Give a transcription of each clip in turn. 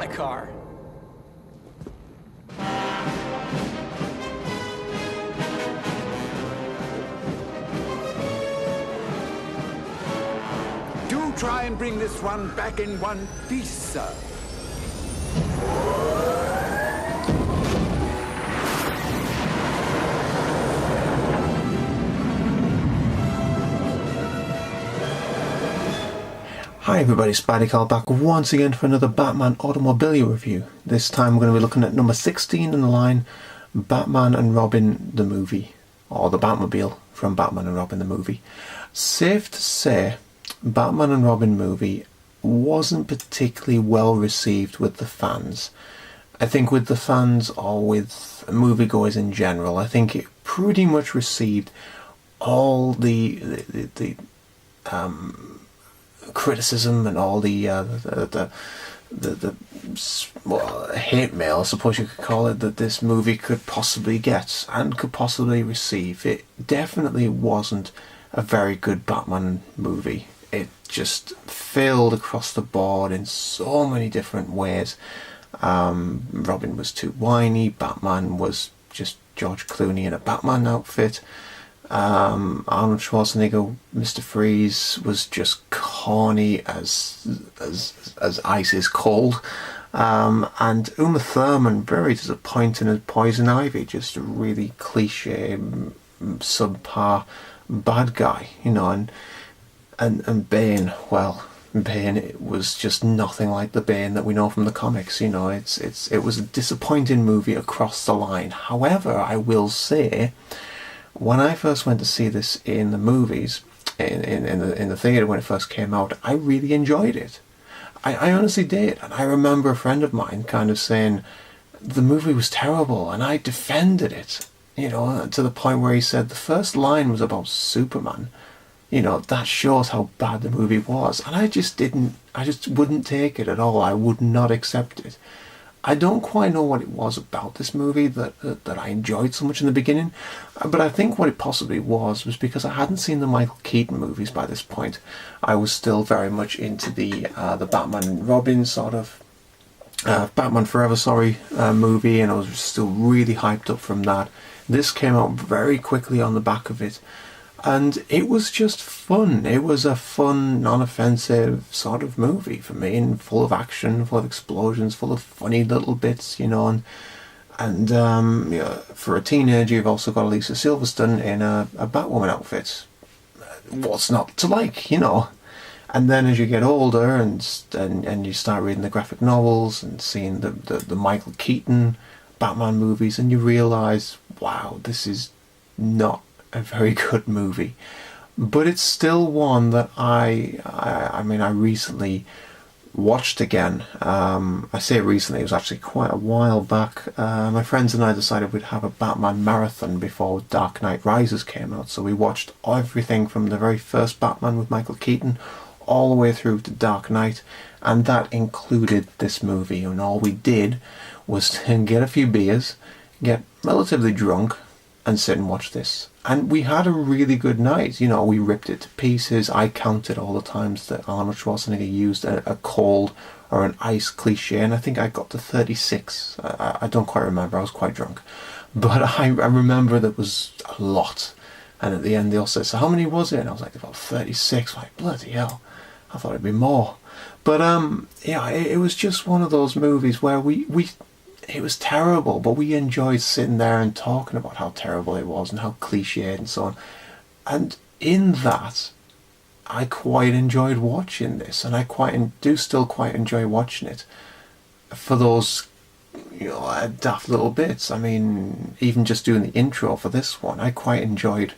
my car. Do try and bring this one back in one piece, sir. Hi everybody, Spider-kel back once again for another Batman Automobilia review. This time we're going to be looking at number 16 in the line, Batman and Robin the movie, or the Batmobile from Batman and Robin the movie. Safe to say, Batman and Robin movie wasn't particularly well received with the fans. I think with the fans or with moviegoers in general, I think it pretty much received all the criticism and all the hate mail, I suppose you could call it, that this movie could possibly get and could possibly receive. It definitely wasn't a very good Batman movie. It just failed across the board in so many different ways. Robin was too whiny, Batman was just George Clooney in a Batman outfit. Arnold Schwarzenegger, Mr. Freeze, was just corny as ice is cold. And Uma Thurman, very disappointing as Poison Ivy, just a really cliche, subpar bad guy, you know. And Bane, well, Bane, it was just nothing like the Bane that we know from the comics, you know. It was a disappointing movie across the line. However, I will say, when I first went to see this in the movies, in the theatre when it first came out, I really enjoyed it. I honestly did. And I remember a friend of mine kind of saying the movie was terrible, and I defended it, you know, to the point where he said the first line was about Superman. You know, that shows how bad the movie was. And I just wouldn't take it at all. I would not accept it. I don't quite know what it was about this movie that I enjoyed so much in the beginning, but I think what it possibly was because I hadn't seen the Michael Keaton movies by this point. I was still very much into the Batman and Robin sort of Batman Forever, movie, and I was still really hyped up from that. This came out very quickly on the back of it. And it was just fun. It was a fun, non-offensive sort of movie for me, and full of action, full of explosions, full of funny little bits, you know. And you know, for a teenager, you've also got Alicia Silverstone in a Batwoman outfit. What's not to like, you know? And then as you get older and you start reading the graphic novels and seeing the Michael Keaton Batman movies, and you realise, wow, this is not a very good movie, but it's still one that I recently watched again. I say recently, it was actually quite a while back. My friends and I decided we'd have a Batman marathon before Dark Knight Rises came out, so we watched everything from the very first Batman with Michael Keaton all the way through to Dark Knight, and that included this movie. And all we did was to get a few beers, get relatively drunk, and sit and watch this. And we had a really good night. You know, we ripped it to pieces. I counted all the times that Arnold Schwarzenegger used a cold or an ice cliche, and I think I got to 36. I don't quite remember. I was quite drunk. But I remember there was a lot. And at the end they all said, so how many was it? And I was like, about 36. I'm like, bloody hell. I thought it'd be more. But yeah, it was just one of those movies where it was terrible, but we enjoyed sitting there and talking about how terrible it was and how cliched and so on. And in that, I quite enjoyed watching this, and I do still quite enjoy watching it for those, you know, daft little bits. I mean, even just doing the intro for this one, I quite enjoyed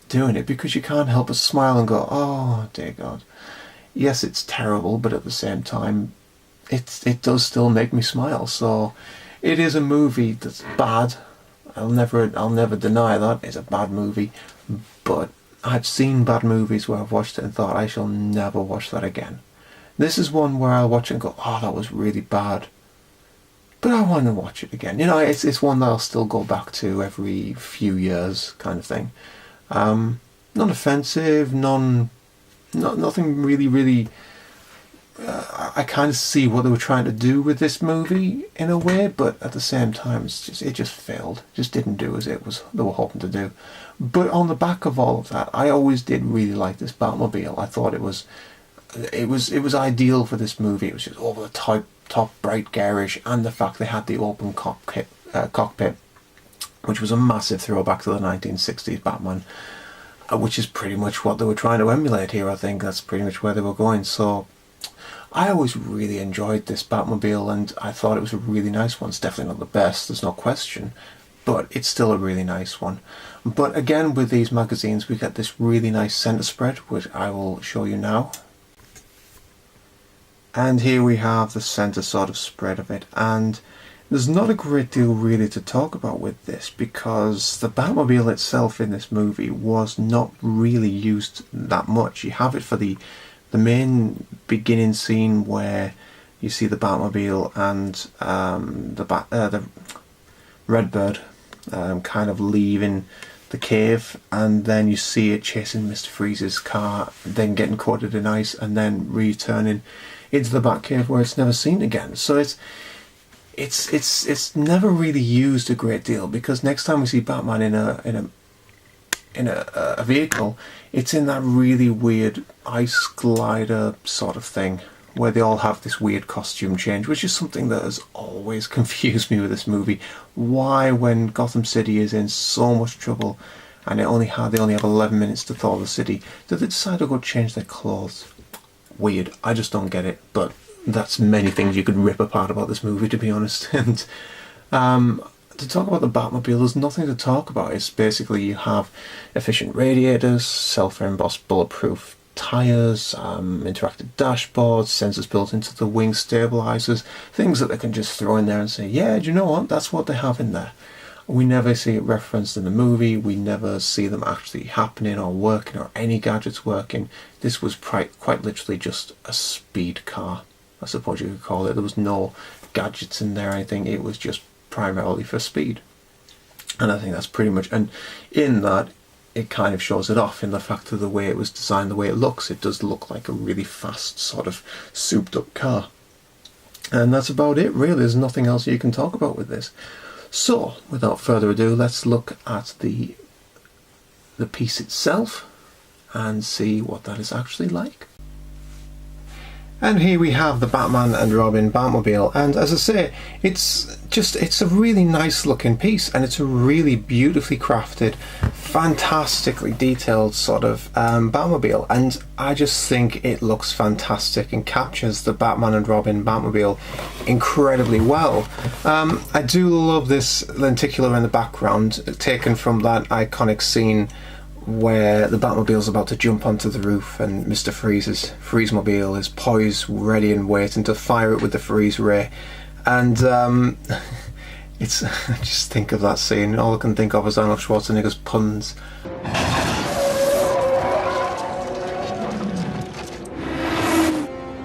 doing it because you can't help but smile and go, oh dear God. Yes, it's terrible, but at the same time, it does still make me smile. So it is a movie that's bad. I'll never deny that it's a bad movie. But I've seen bad movies where I've watched it and thought I shall never watch that again. This is one where I'll watch it and go, oh, that was really bad, but I want to watch it again. You know, it's one that I'll still go back to every few years, kind of thing. Non-offensive, nothing really I kind of see what they were trying to do with this movie in a way, but at the same time, it just failed. It just didn't do as they were hoping to do. But on the back of all of that, I always did really like this Batmobile. I thought it was ideal for this movie. It was just over the top, bright, garish, and the fact they had the open cockpit, which was a massive throwback to the 1960s Batman, which is pretty much what they were trying to emulate here. I think that's pretty much where they were going. So I always really enjoyed this Batmobile, and I thought it was a really nice one. It's definitely not the best, there's no question, but it's still a really nice one. But again, with these magazines, we get this really nice centre spread, which I will show you now. And here we have the centre sort of spread of it, and there's not a great deal really to talk about with this, because the Batmobile itself in this movie was not really used that much. You have it for the main beginning scene where you see the Batmobile and the Redbird kind of leaving the cave, and then you see it chasing Mr. Freeze's car, then getting coated in ice, and then returning into the Batcave where it's never seen again. So it's never really used a great deal, because next time we see Batman in a vehicle, it's in that really weird ice glider sort of thing where they all have this weird costume change, which is something that has always confused me with this movie. Why, when Gotham City is in so much trouble and they only have 11 minutes to thaw the city, do they decide to go change their clothes? Weird. I just don't get it, but that's many things you could rip apart about this movie, to be honest. And to talk about the Batmobile, there's nothing to talk about. It's basically, you have efficient radiators, self-embossed bulletproof tyres, interactive dashboards, sensors built into the wing stabilisers, things that they can just throw in there and say, yeah, do you know what, that's what they have in there. We never see it referenced in the movie, we never see them actually happening or working or any gadgets working. This was quite literally just a speed car, I suppose you could call it. There was no gadgets in there or anything, it was just primarily for speed. And I think that's pretty much, and in that, it kind of shows it off in the fact of the way it was designed, the way it looks. It does look like a really fast, sort of souped up car. And that's about it, really. There's nothing else you can talk about with this. So, without further ado, let's look at the piece itself and see what that is actually like. And here we have the Batman and Robin Batmobile, and as I say, it's a really nice looking piece, and it's a really beautifully crafted, fantastically detailed sort of Batmobile, and I just think it looks fantastic and captures the Batman and Robin Batmobile incredibly well. I do love this lenticular in the background, taken from that iconic scene where the Batmobile's about to jump onto the roof and Mr. Freeze-mobile is poised, ready and waiting to fire it with the freeze ray. And it's I just think of that scene, all I can think of is Arnold Schwarzenegger's puns.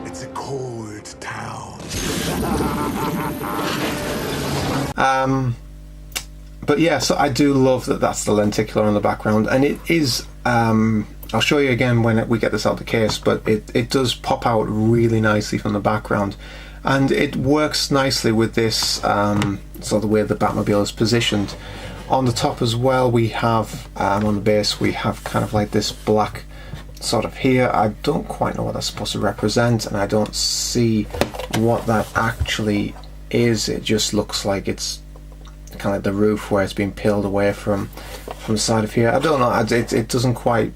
It's a cold town. But yeah, so I do love that that's the lenticular in the background, and it is, I'll show you again when we get this out of the case, but it does pop out really nicely from the background, and it works nicely with this, so the way the Batmobile is positioned. On the top as well, we have, on the base, we have kind of like this black sort of here. I don't quite know what that's supposed to represent, and I don't see what that actually is. It just looks like it's kind of like the roof where it's been peeled away from the side of here. I don't know, it doesn't quite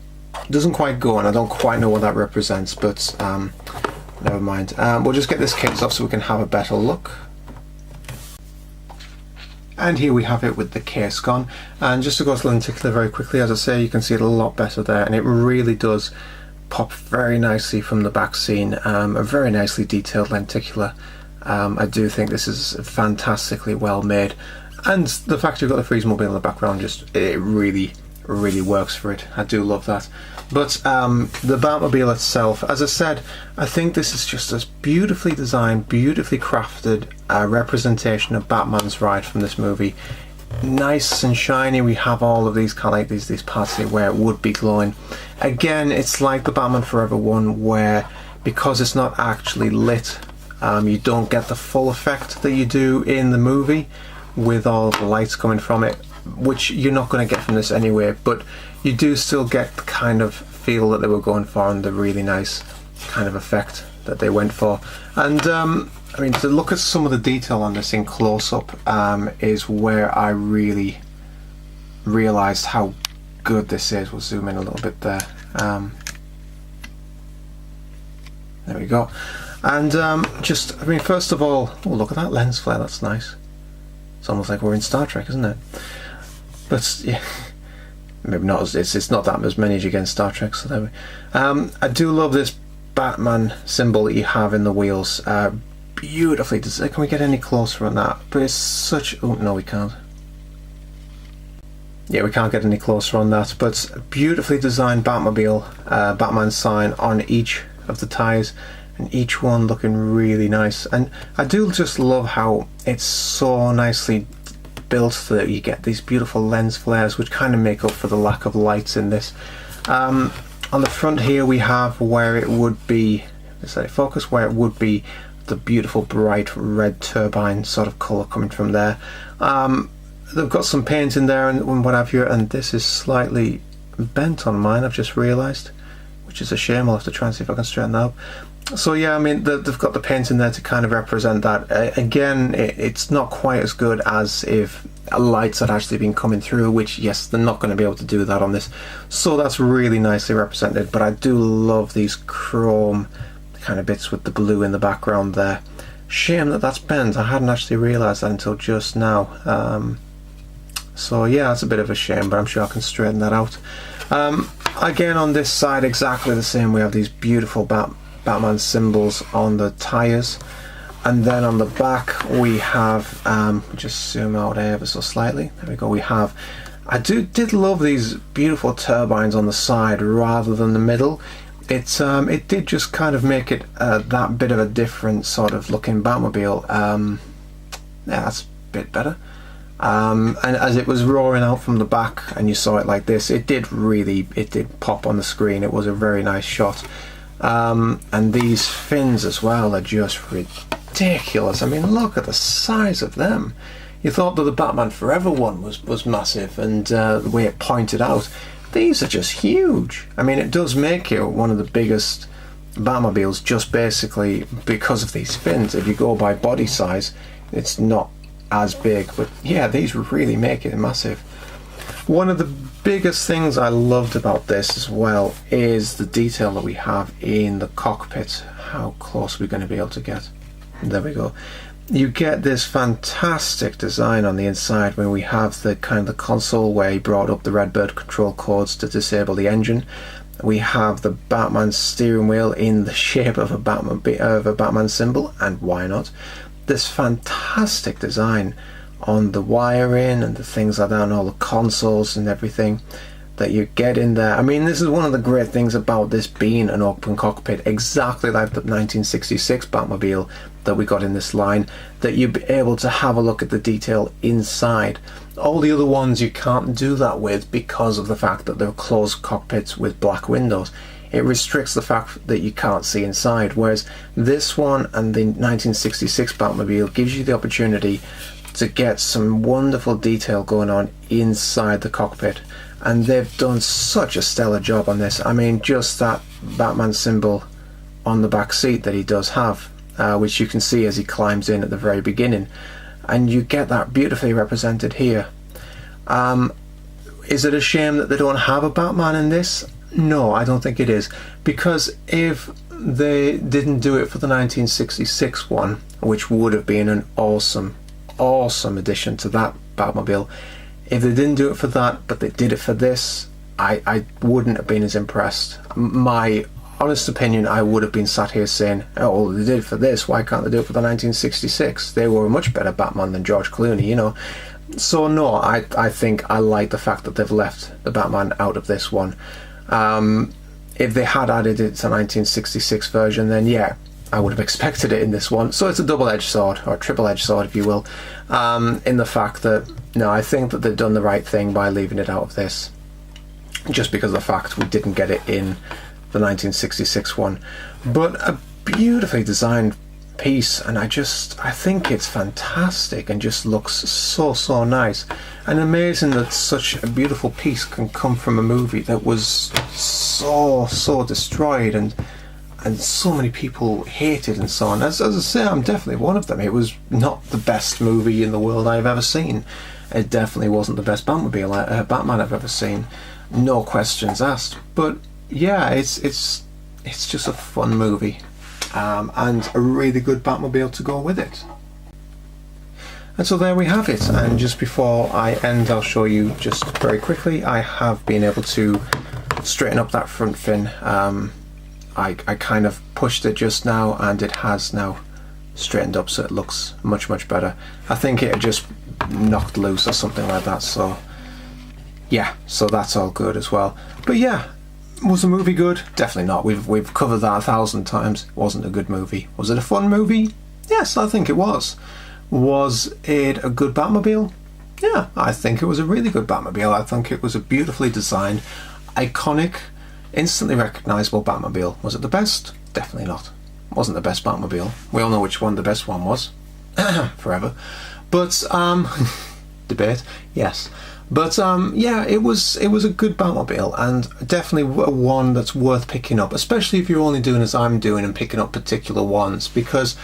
go, and I don't quite know what that represents, but never mind. We'll just get this case off so we can have a better look. And here we have it with the case gone, and just to go to the lenticular very quickly, as I say, you can see it a lot better there, and it really does pop very nicely from the back scene. A very nicely detailed lenticular. I do think this is fantastically well made. And the fact you've got the Freeze-mobile in the background, it really works for it. I do love that. But the Batmobile itself, as I said, I think this is just a beautifully designed, beautifully crafted representation of Batman's ride from this movie. Nice and shiny. We have all of these kind of like these parts here where it would be glowing. Again, it's like the Batman Forever one, where because it's not actually lit, you don't get the full effect that you do in the movie with all the lights coming from it, which you're not going to get from this anyway, but you do still get the kind of feel that they were going for and the really nice kind of effect that they went for. And I mean, to look at some of the detail on this in close-up is where I really realised how good this is. We'll zoom in a little bit there. There we go. And just, I mean, first of all, oh, look at that lens flare, that's nice. It's almost like we're in Star Trek, isn't it? But yeah, maybe not as it's not that as many as you get in Star Trek. So there we. I do love this Batman symbol that you have in the wheels. Beautifully designed. Can we get any closer on that? But it's such. Oh no, we can't. Yeah, we can't get any closer on that. But beautifully designed Batmobile, Batman sign on each of the tyres, and each one looking really nice. And I do just love how it's so nicely built that you get these beautiful lens flares, which kind of make up for the lack of lights in this. On the front here we have where it would be, let's say focus, where it would be the beautiful bright red turbine sort of colour coming from there. They've got some paint in there and what have you, and this is slightly bent on mine, I've just realised, which is a shame. I'll have to try and see if I can straighten that up. So yeah, I mean, they've got the paint in there to kind of represent that. Again, it's not quite as good as if lights had actually been coming through, which, yes, they're not going to be able to do that on this. So that's really nicely represented, but I do love these chrome kind of bits with the blue in the background there. Shame that that's bent. I hadn't actually realised that until just now. So yeah, that's a bit of a shame, but I'm sure I can straighten that out. Again, on this side, exactly the same. We have these beautiful Batman symbols on the tyres, and then on the back we have just zoom out ever so slightly, there we go, we have, I did love these beautiful turbines on the side rather than the middle. It did just kind of make it that bit of a different sort of looking Batmobile. Yeah, that's a bit better. And as it was roaring out from the back and you saw it like this, it did pop on the screen. It was a very nice shot. And these fins as well are just ridiculous. I mean, look at the size of them. You thought that the Batman Forever one was massive, and the way it pointed out, these are just huge. I mean, it does make it one of the biggest Batmobiles just basically because of these fins. If you go by body size, it's not as big, but yeah, these really make it massive. One of the biggest things I loved about this as well is the detail that we have in the cockpit. How close are we going to be able to get? There we go. You get this fantastic design on the inside where we have the kind of the console where he brought up the Redbird control codes to disable the engine. We have the Batman steering wheel in the shape of a Batman symbol, and why not? This fantastic design on the wiring and the things like that, and all the consoles and everything that you get in there. I mean, this is one of the great things about this being an open cockpit, exactly like the 1966 Batmobile that we got in this line, that you'd be able to have a look at the detail inside. All the other ones you can't do that with because of the fact that they're closed cockpits with black windows. It restricts the fact that you can't see inside, whereas this one and the 1966 Batmobile gives you the opportunity to get some wonderful detail going on inside the cockpit, and they've done such a stellar job on this. I mean, just that Batman symbol on the back seat that he does have, which you can see as he climbs in at the very beginning, and you get that beautifully represented here. Is it a shame that they don't have a Batman in this? No, I don't think it is, because if they didn't do it for the 1966 one, which would have been an awesome addition to that Batmobile, if they didn't do it for that but they did it for this, I wouldn't have been as impressed. My honest opinion, I would have been sat here saying, oh, well, they did it for this, why can't they do it for the 1966? They were a much better Batman than George Clooney, you know. So no, I think I like the fact that they've left the Batman out of this one. If they had added it to the 1966 version, then yeah, I would have expected it in this one. So it's a double-edged sword, or a triple-edged sword if you will, in the fact that, no, I think that they've done the right thing by leaving it out of this, just because of the fact we didn't get it in the 1966 one, but a beautifully designed piece, and I think it's fantastic and just looks so nice, and amazing that such a beautiful piece can come from a movie that was so destroyed and so many people hated and so on. As I say, I'm definitely one of them. It was not the best movie in the world I've ever seen. It definitely wasn't the best Batman I've ever seen, no questions asked. But yeah, it's just a fun movie. And a really good Batmobile to go with it. And so there we have it, and just before I end, I'll show you just very quickly, I have been able to straighten up that front fin. I kind of pushed it just now, and it has now straightened up, so it looks much better. I think it had just knocked loose or something like that, so yeah, so that's all good as well. But yeah, was the movie good? Definitely not. We've covered that 1,000 times. It wasn't a good movie. Was it a fun movie? Yes, I think it was. Was it a good Batmobile? Yeah, I think it was a really good Batmobile. I think it was a beautifully designed, iconic, instantly recognisable Batmobile. Was it the best? Definitely not. It wasn't the best Batmobile. We all know which one the best one was. Forever. But, debate, yes. But yeah, it was a good Batmobile, and definitely one that's worth picking up, especially if you're only doing as I'm doing and picking up particular ones. Because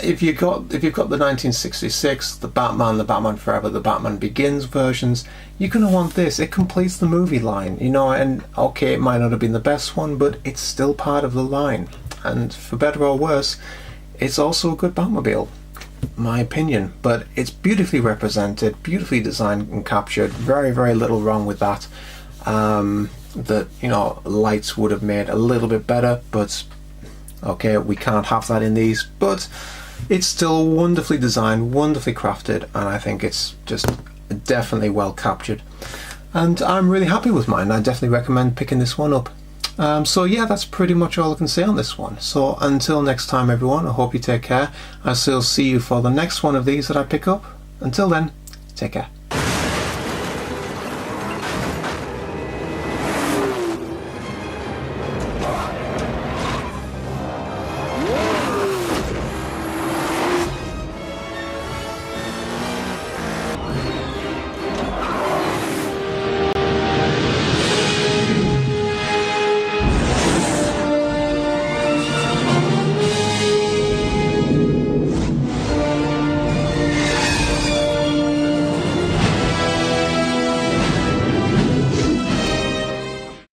if you've got the 1966, the Batman Forever, the Batman Begins versions, you're gonna want this. It completes the movie line, you know. And okay, it might not have been the best one, but it's still part of the line. And for better or worse, it's also a good Batmobile. My opinion, but it's beautifully represented, beautifully designed and captured. Very little wrong with that. That, you know, lights would have made a little bit better, but okay, we can't have that in these. But it's still wonderfully designed, wonderfully crafted, and I think it's just definitely well captured. And I'm really happy with mine. I definitely recommend picking this one up. So yeah, that's pretty much all I can say on this one. So until next time, everyone, I hope you take care. I'll still see you for the next one of these that I pick up. Until then, take care.